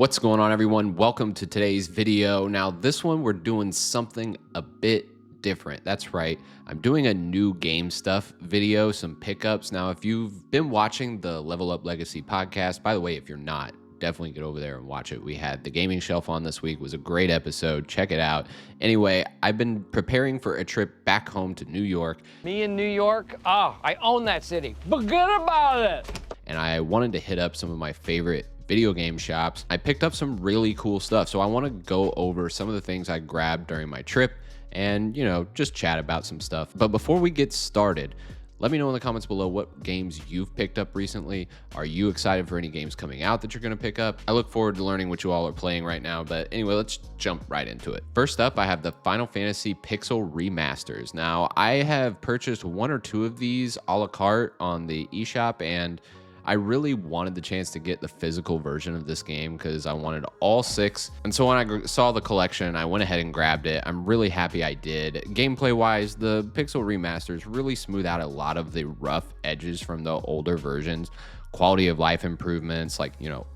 What's going on, everyone? Welcome to today's video. Now, this one, we're doing something a bit different. That's right. I'm doing a new game stuff video, some pickups. Now, if you've been watching the Level Up Legacy podcast, by the way, if you're not, definitely get over there and watch it. We had the gaming shelf on this week. It was a great episode. Check it out. Anyway, I've been preparing for a trip back home to New York. Me in New York? I own that city. Forget about it. And I wanted to hit up some of my favorite video game shops. I picked up some really cool stuff. So I want to go over some of the things I grabbed during my trip and, just chat about some stuff. But before we get started, let me know in the comments below what games you've picked up recently. Are you excited for any games coming out that you're going to pick up? I look forward to learning what you all are playing right now. But anyway, let's jump right into it. First up, I have the Final Fantasy Pixel Remasters. Now, I have purchased one or two of these a la carte on the eShop, and I really wanted the chance to get the physical version of this game because I wanted all six. And so when I saw the collection, I went ahead and grabbed it. I'm really happy I did. Gameplay wise, the Pixel Remasters really smooth out a lot of the rough edges from the older versions. Quality of life improvements like,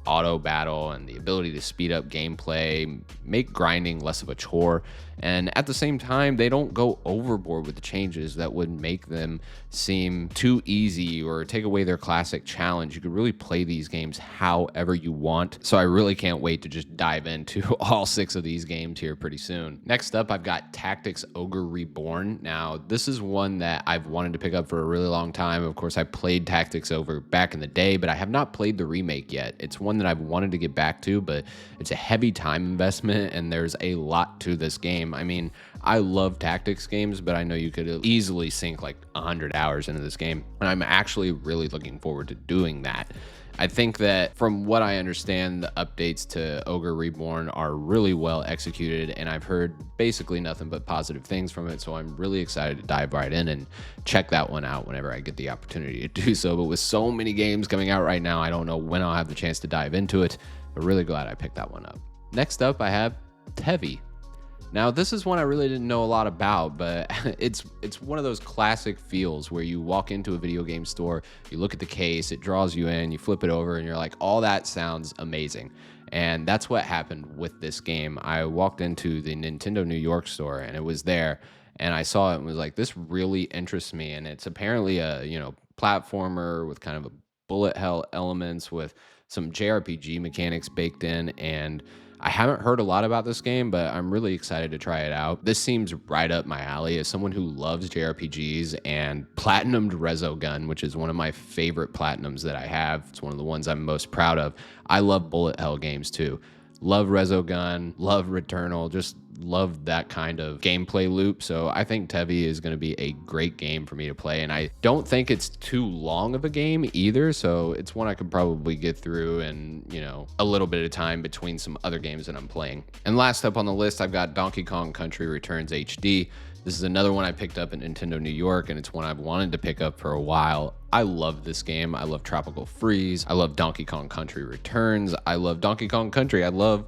auto battle and the ability to speed up gameplay, make grinding less of a chore. And at the same time, they don't go overboard with the changes that would make them seem too easy or take away their classic challenge. You could really play these games however you want. So I really can't wait to just dive into all six of these games here pretty soon. Next up, I've got Tactics Ogre Reborn. Now, this is one that I've wanted to pick up for a really long time. Of course, I played Tactics Ogre back in the day, but I have not played the remake yet. It's one that I've wanted to get back to, but it's a heavy time investment and there's a lot to this game. I mean, I love tactics games, but I know you could easily sink like 100 hours into this game, and I'm actually really looking forward to doing that. I think that from what I understand, the updates to Ogre Reborn are really well executed, and I've heard basically nothing but positive things from it, so I'm really excited to dive right in and check that one out whenever I get the opportunity to do so. But with so many games coming out right now, I don't know when I'll have the chance to dive into it, but really glad I picked that one up. Next up, I have Tevi. Now, this is one I really didn't know a lot about, but it's one of those classic feels where you walk into a video game store, you look at the case, it draws you in, you flip it over, and you're like, all that sounds amazing. And that's what happened with this game. I walked into the Nintendo New York store, and it was there, and I saw it and was like, this really interests me. And it's apparently a, platformer with kind of a bullet hell elements with some jrpg mechanics baked in, and I haven't heard a lot about this game, but I'm really excited to try it out. This seems right up my alley as someone who loves JRPGs and platinumed Resogun, which is one of my favorite platinums that I have. It's one of the ones I'm most proud of. I love bullet hell games too. Love Resogun, love Returnal, just love that kind of gameplay loop. So I think Tevi is going to be a great game for me to play, and I don't think it's too long of a game either, so it's one I could probably get through in a little bit of time between some other games that I'm playing. And last up on the list, I've got Donkey Kong Country Returns HD. This is another one I picked up at Nintendo New York, and it's one I've wanted to pick up for a while. I love this game. I love Tropical Freeze. I love Donkey Kong Country Returns. I love Donkey Kong Country. I love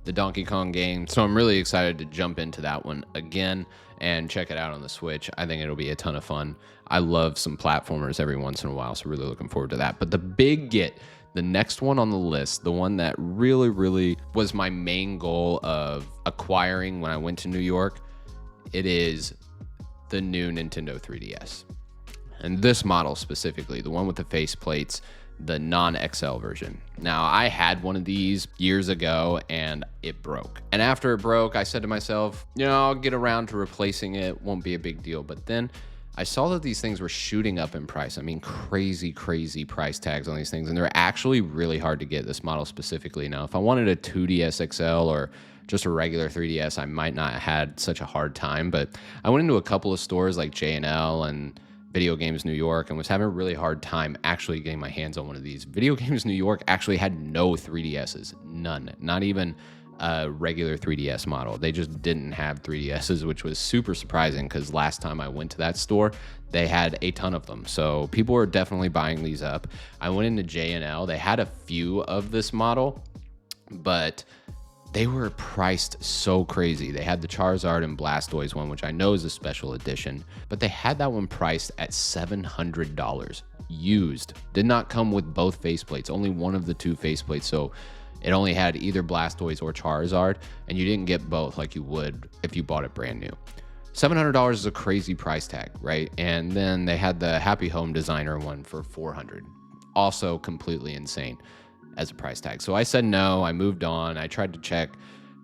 the Donkey Kong game. So I'm really excited to jump into that one again and check it out on the Switch. I think it'll be a ton of fun. I love some platformers every once in a while, so really looking forward to that. But the big get, the next one on the list, the one that really was my main goal of acquiring when I went to New York, it is the new Nintendo 3DS. And this model specifically, the one with the face plates, the non-XL version. Now, I had one of these years ago and it broke. And after it broke, I said to myself, I'll get around to replacing it. Won't be a big deal. But then I saw that these things were shooting up in price. I mean, crazy price tags on these things. And they're actually really hard to get, this model specifically. Now, if I wanted a 2DS XL or just a regular 3DS, I might not have had such a hard time. But I went into a couple of stores like J&L and Video Games New York and was having a really hard time actually getting my hands on one of these. Video Games New York actually had no 3DSs, none, not even a regular 3DS model. They just didn't have 3DSs, which was super surprising because last time I went to that store, they had a ton of them. So people were definitely buying these up. I went into J&L. They had a few of this model, but they were priced so crazy. They had the Charizard and Blastoise one, which I know is a special edition, but they had that one priced at $700 used. Did not come with both faceplates, only one of the two faceplates. So It only had either Blastoise or Charizard, and you didn't get both like you would if you bought it brand new. $700 is a crazy price tag, right? And then they had the Happy Home Designer one for $400. Also completely insane as a price tag. So I said no, I moved on. I tried to check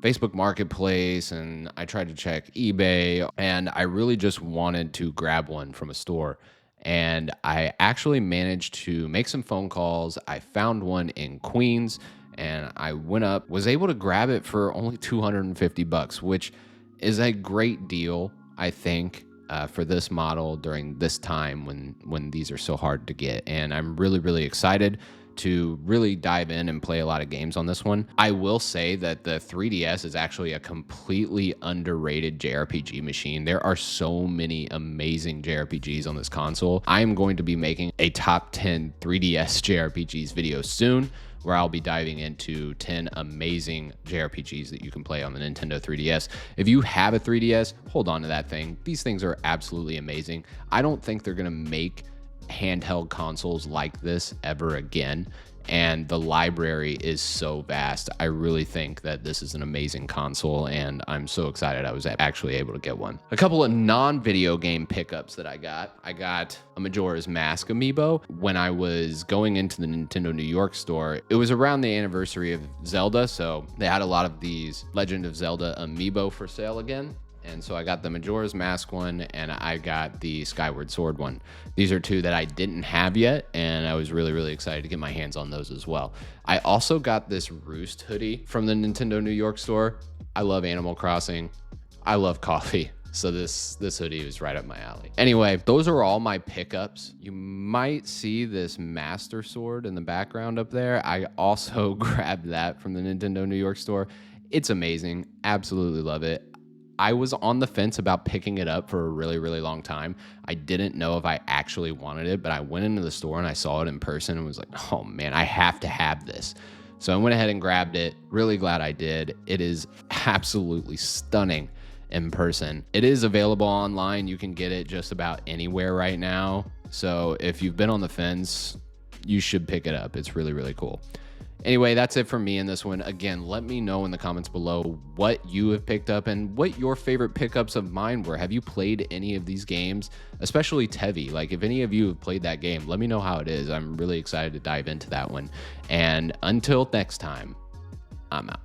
Facebook Marketplace and I tried to check eBay, and I really just wanted to grab one from a store. And I actually managed to make some phone calls. I found one in Queens and I went up, was able to grab it for only $250, which is a great deal, I think, for this model during this time when these are so hard to get. And I'm really, really excited to really dive in and play a lot of games on this one. I will say that the 3DS is actually a completely underrated JRPG machine. There are so many amazing JRPGs on this console. I am going to be making a top 10 3DS JRPGs video soon, where I'll be diving into 10 amazing JRPGs that you can play on the Nintendo 3DS. If you have a 3DS, hold on to that thing. These things are absolutely amazing. I don't think they're gonna make handheld consoles like this ever again, and the library is so vast. I really think that this is an amazing console, and I'm so excited I was actually able to get one. A couple of non-video game pickups that I got a Majora's Mask amiibo when I was going into the Nintendo New York store. It was around the anniversary of Zelda, so they had a lot of these Legend of Zelda amiibo for sale again. And so I got the Majora's Mask one and I got the Skyward Sword one. These are two that I didn't have yet, and I was really, really excited to get my hands on those as well. I also got this Roost hoodie from the Nintendo New York store. I love Animal Crossing. I love coffee. So this hoodie was right up my alley. Anyway, those are all my pickups. You might see this Master Sword in the background up there. I also grabbed that from the Nintendo New York store. It's amazing. Absolutely love it. I was on the fence about picking it up for a really, really long time. I didn't know if I actually wanted it, but I went into the store and I saw it in person and was like, oh man, I have to have this. So I went ahead and grabbed it. Really glad I did. It is absolutely stunning in person. It is available online. You can get it just about anywhere right now. So if you've been on the fence, you should pick it up. It's really, really cool. Anyway, that's it for me in this one. Again, let me know in the comments below what you have picked up and what your favorite pickups of mine were. Have you played any of these games, especially Tevi? Like, if any of you have played that game, let me know how it is. I'm really excited to dive into that one. And until next time, I'm out.